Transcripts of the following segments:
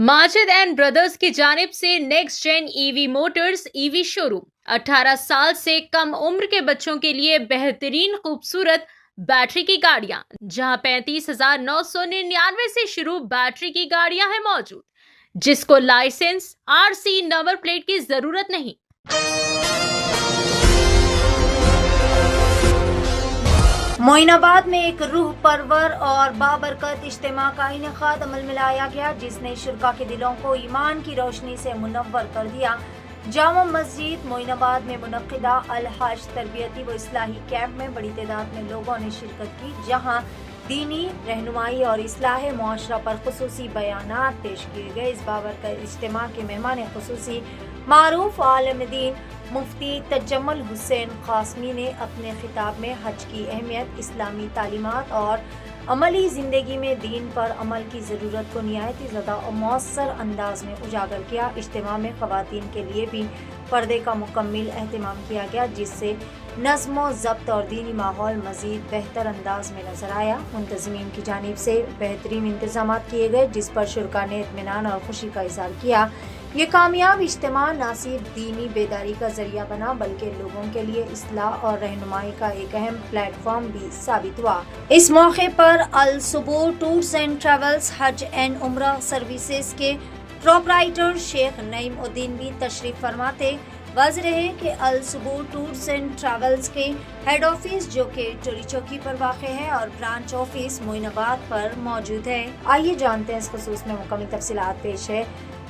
Majid and brothers की जानिब से next gen EV Motors EV showroom 18 साल से कम उम्र के बच्चों के लिए बेहतरीन खूबसूरत बैटरी की गाड़ियां, जहां 35,999 से शुरू बैटरी की गाड़ियां हैं मौजूद, जिसको लाइसेंस आरसी नंबर प्लेट की जरूरत नहीं। मोइनाबाद में एक रूह परवर और बाबरकत इज्तिमा का इनेकाद अमल में लाया गया, जिसने शुरका के दिलों को ईमान की रोशनी से मुनव्वर कर दिया। जामा मस्जिद मोइनाबाद में मुनक्किदा अल हज तरबियती व इस्लाही कैंप में बड़ी तादाद में लोगों ने शिरकत की, जहां दीनी रहनुमाई और इस्लाह मुआशरा पर खुसूसी बयानात पेश किए गए। इस बाबरकत इज्तिमा के मेहमान खुसूसी मारूफ आलिम दीन मुफ्ती तजम्मुल हुसैन कासमी ने अपने खिताब में हज की अहमियत, इस्लामी तालीमात और अमली ज़िंदगी में दीन पर अमल की ज़रूरत को निहायती ज़्यादा और मौसर अंदाज में उजागर किया। इज्तिमा में ख़वातीन के लिए भी पर्दे का मुकम्मिल एहतमाम किया गया, जिससे नज़्म ज़ब्त और दीनी माहौल मज़ीद बेहतर अंदाज में नज़र आया। मुंतज़मीन की जानिब से बेहतरीन इंतज़ाम किए गए, जिस पर शुरका ने इत्मीनान और खुशी का इज़हार किया। ये कामयाब इज्तिमा न सिर्फ दीनी बेदारी का ज़रिया बना, बल्कि लोगों के लिए इस्लाह और रहनुमाई का एक अहम प्लेटफॉर्म भी साबित हुआ। इस मौके पर अल सुबूर टूर्स एंड ट्रैवल्स हज एंड उम्रा सर्विसेज के प्रोपराइटर शेख नईम उद्दीन भी तशरीफ फरमाते। वाज़ेह है कि अल सुबूर टूर्स एंड ट्रैवल्स के हेड ऑफिस, जो कि टोरी चौकी पर वाक़ है, और ब्रांच ऑफिस मोइनाबाद पर मौजूद है। आइए जानते हैं इस खुसूस में मुकम्मल तफसीलात। पेश है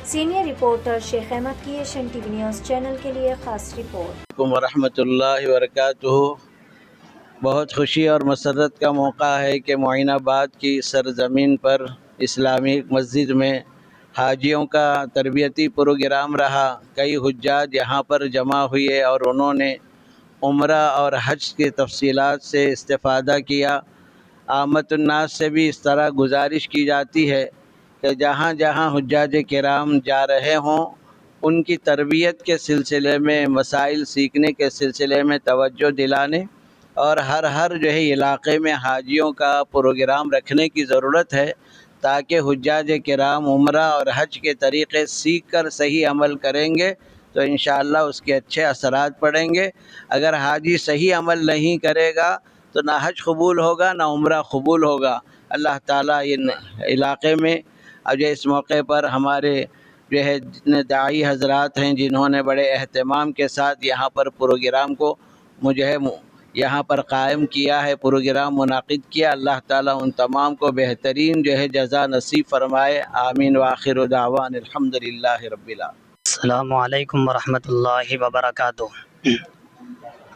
सीनियर रिपोर्टर शेख अहमद की एशियन टीवी न्यूज़ चैनल के लिए खास रिपोर्ट। वरहमतुल्लाहि वबरकातुहू। बहुत खुशी और मसरत का मौका है कि मोइनाबाद की सरज़मीन पर इस्लामिक मस्जिद में हाजियों का तरबियती प्रोग्राम रहा। कई हुज्जाज यहाँ पर जमा हुए और उन्होंने उम्रा और हज की तफसीलात से इस्तिफ़ादा किया। आमतुन्नास से भी इस तरह गुजारिश की जाती है कि जहाँ जहाँ हुज्जाज किराम जा रहे हों, उनकी तरबियत के सिलसिले में, मसाइल सीखने के सिलसिले में तवज्जो दिलाने और हर जो है इलाक़े में हाजियों का प्रोग्राम रखने की ज़रूरत है, ताकि हुज्जाज किराम उम्रा और हज के तरीक़े सीख कर सही अमल करेंगे तो इंशाअल्लाह उसके अच्छे असरात पड़ेंगे। अगर हाजी सही अमल नहीं करेगा तो ना हज कबूल होगा ना उम्रा कबूल होगा। अल्लाह ताला इन इलाक़े में अब इस मौके पर हमारे जो है जितने दाई हज़रात हैं, जिन्होंने बड़े अहतमाम के साथ यहाँ पर प्रोग्राम को यहाँ पर कायम किया है, प्रोग्राम मुनाकिद किया, अल्लाह ताला उन तमाम को बेहतरीन जो है जज़ा नसीब फरमाए। आमीन व आखिर दावाना अल्हम्दुलिल्लाहि रब्बिल आलमीन। अस्सलामु अलैकुम वरहमतुल्लाहि वबरकातुहू।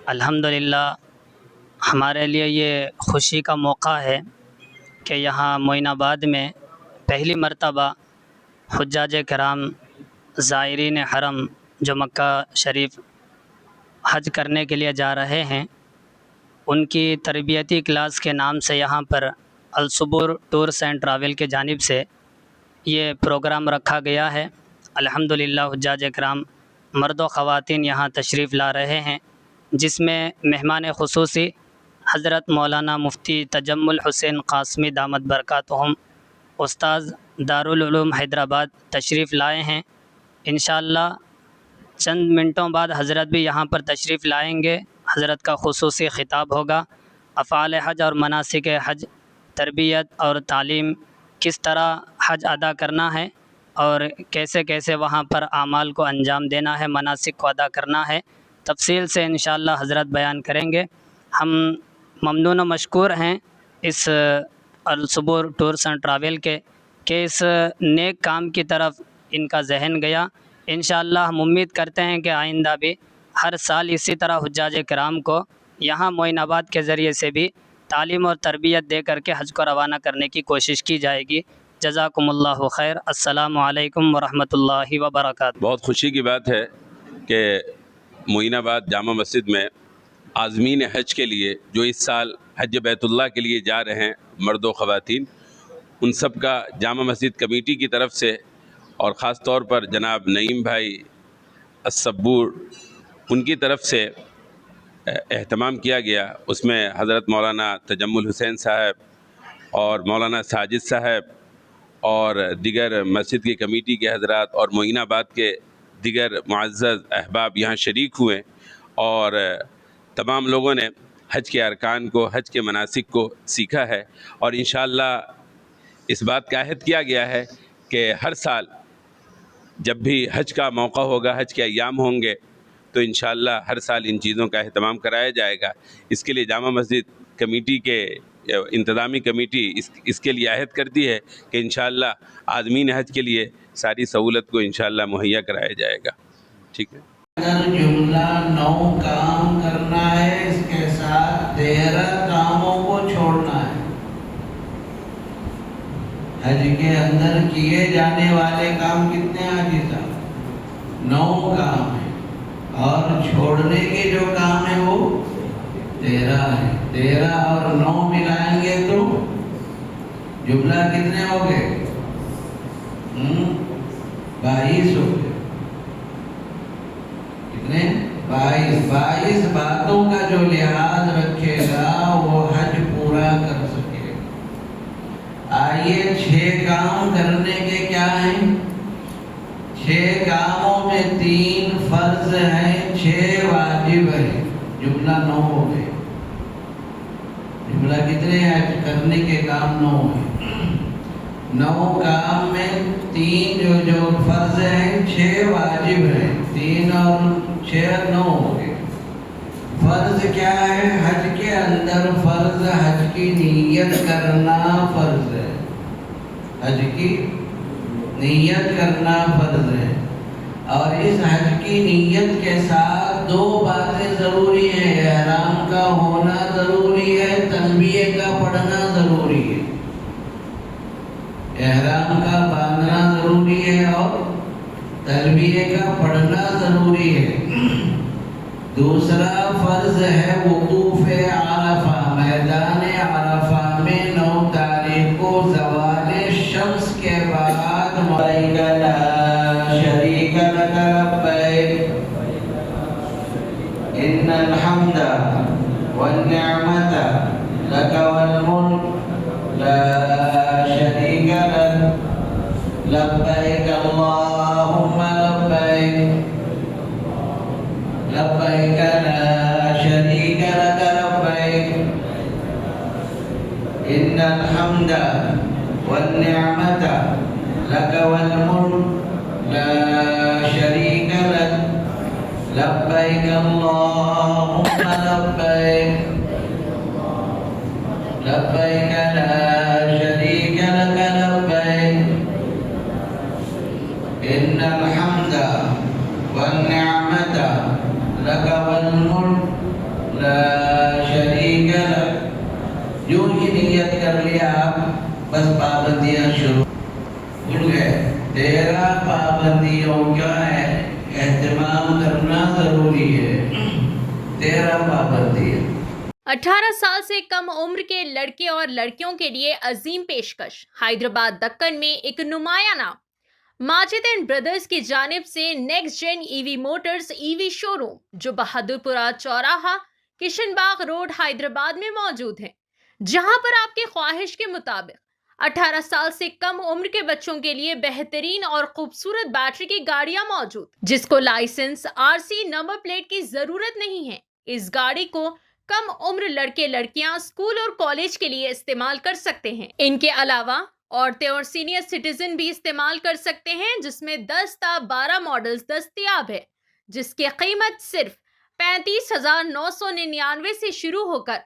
अल्हम्दुलिल्लाह, हमारे लिए ये खुशी का मौका है कि यहाँ मोइनाबाद में पहली मरतबा हुज्जाज किराम ज़ायरीन हरम जो मक्का शरीफ हज करने के लिए जा रहे हैं, उनकी तरबियती क्लास के नाम से यहाँ पर अल सुबूर टूर्स एंड ट्रैवल के जानिब से ये प्रोग्राम रखा गया है। अल्हम्दुलिल्लाह, हुज्जाज किराम मर्द व ख़वातीन यहाँ तशरीफ़ ला रहे हैं, जिसमें मेहमान खुसूसी हज़रत मौलाना मुफ्ती तजम्मुल हुसैन कासमी दामत बरकातुहुम उस्ताद दारुल उलूम हैदराबाद तशरीफ़ लाए हैं। इंशाअल्लाह चंद मिनटों बाद हज़रत भी यहाँ पर तशरीफ़ लाएंगे। हज़रत का खुसूसी ख़िताब होगा। अफ़ाल हज और मनासिक हज, तरबियत और तालीम, किस तरह हज अदा करना है और कैसे कैसे वहाँ पर आमाल को अंजाम देना है, मनासिक को अदा करना है, तफसील से इंशाअल्लाह हज़रत बयान करेंगे। हम ममनून व मशकूर हैं इस अल सुबूर टूर्स एंड ट्रैवल के इस नेक काम की तरफ इनका जहन गया। इंशाअल्लाह हम उम्मीद करते हैं कि आइंदा भी हर साल इसी तरह हुज्जाज किराम को यहाँ मोइनाबाद के ज़रिए से भी तालीम और तरबियत दे करके हज को रवाना करने की कोशिश की जाएगी। जज़ाकुमुल्लाहु खैर। अस्सलामु अलैकुम वरहमतुल्लाहि वबरकातुहू। बहुत खुशी की बात है कि मोइनाबाद जामा मस्जिद में आज़मीन हज के लिए जो इस साल हज बैतुल्लाह के लिए जा रहे हैं, मर्द व ख़वातीन, उन सब का जामा मस्जिद कमेटी की तरफ से और ख़ास तौर पर जनाब नईम भाई अस्सब्बूर उनकी तरफ से एहतमाम किया गया। उसमें हज़रत मौलाना तजम्मुल हुसैन साहब और मौलाना साजिद साहब اور دیگر مسجد کی کمیٹی کے حضرات اور معین آباد کے دیگر معزز احباب یہاں شریک ہوئے اور تمام لوگوں نے حج کے ارکان کو، حج کے مناسک کو سیکھا ہے، اور انشاءاللہ اس بات کا عہد کیا گیا ہے کہ ہر سال جب بھی حج کا موقع ہوگا، حج کے ایام ہوں گے، تو انشاءاللہ ہر سال ان چیزوں کا اہتمام کرایا جائے گا۔ اس کے لیے جامع مسجد کمیٹی کے انتظامی کمیٹی اس کے لیے عہد کرتی ہے کہ انشاءاللہ آدمین حج کے لیے ساری سہولت کو انشاءاللہ مہیا کرایا جائے گا۔ ٹھیک ہے۔ اگر جملہ 9 کام کرنا ہے، اس کے ساتھ 13 کاموں کو چھوڑنا ہے۔ حج کے اندر کیے جانے والے کام کتنے حاجی صاحب؟ 9 کام ہیں، اور چھوڑنے کے جو کام ہیں وہ 13 ہیں۔ 13 اور 9 ملائیں گے تو جملہ کتنے ہو گئے؟ 22 ہو گئے۔ کتنے؟ 22 باتوں کا جو لحاظ رکھے گا وہ حج پورا کر سکے گا۔ آئیے 6 کام کرنے کے کیا ہیں؟ 6 کاموں میں 3 فرض ہیں، 6 واجب ہیں۔ جملہ 9 ہو گئے۔ جملہ کتنے ہیں کرنے کے کام؟ 9 ہیں۔ 9 کام میں 3 جو فرض ہیں، 6 واجب ہیں۔ 3 اور 6 9 ہو گئے۔ فرض کیا ہے؟ حج کے اندر فرض حج کی نیت کرنا فرض ہے۔ حج کی نیت کرنا فرض ہے، اور اس حج کی نیت کے ساتھ 2 باتیں ضروری ہیں۔ احرام کا ہونا ضروری ہے، تلبیہ کا پڑھنا ضروری ہے۔ احرام کا باندھنا ضروری ہے اور تلبیہ کا پڑھنا ضروری ہے۔ دوسرا فرض ہے وقوف عرفہ، میدان عرفہ میں 9 تاریخ کو زوال شمس کے بعد لبیک لا شریک لک لبیک ان الحمد والنعمت لک والملک لا شریک لک لبیک اللہم لبیک لبیک لا شریک لک لبیک ان الحمد والنعمت لک والملک لا شریک لک لبیک اللہم لبیک لبیک لا شریک لک لبیک ان الحمد والنعمت لک والملک لا شریک لک۔ جو ہی نیت کر لیا آپ، بس پابندیاں شروع بھول گئے۔ 13 پابندیوں کا اہتمام کرنا ضروری ہے۔ 13 پابندیاں۔ 18 سال سے کم عمر کے لڑکے اور لڑکیوں کے لیے عظیم پیشکش۔ حیدرآباد دکن میں ایک نمایاں نام ماجد اینڈ بردرز کی جانب سے نیکسٹ جین ای وی موٹرز ای وی شو روم، جو بہادر پورہ چوراہا کشن باغ روڈ حیدرآباد میں موجود ہے، جہاں پر آپ کی خواہش کے مطابق 18 سال سے کم عمر کے بچوں کے لیے بہترین اور خوبصورت بیٹری کی گاڑیاں موجود، جس کو لائسنس، RC نمبر پلیٹ کی ضرورت نہیں ہے۔ اس گاڑی کو کم عمر لڑکے لڑکیاں اسکول اور کالج کے لیے استعمال کر سکتے ہیں۔ ان کے علاوہ عورتیں اور سینئر سٹیزن بھی استعمال کر سکتے ہیں، جس میں 10 تا 12 ماڈلز دستیاب ہے، جس کی قیمت صرف 35,999 سے شروع ہو کر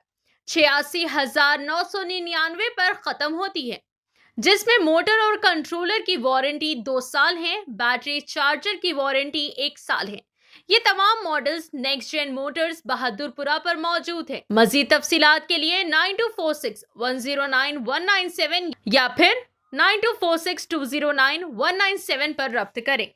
86,999 پر ختم ہوتی ہے، جس میں موٹر اور کنٹرولر کی وارنٹی 2 سال ہے، بیٹری چارجر کی وارنٹی 1 سال ہے۔ یہ تمام ماڈلز نیکسٹ جین موٹرز بہادر پورہ پر موجود ہے۔ مزید تفصیلات کے لیے 9246109197 یا پھر 9246209197 پر رابطہ کریں۔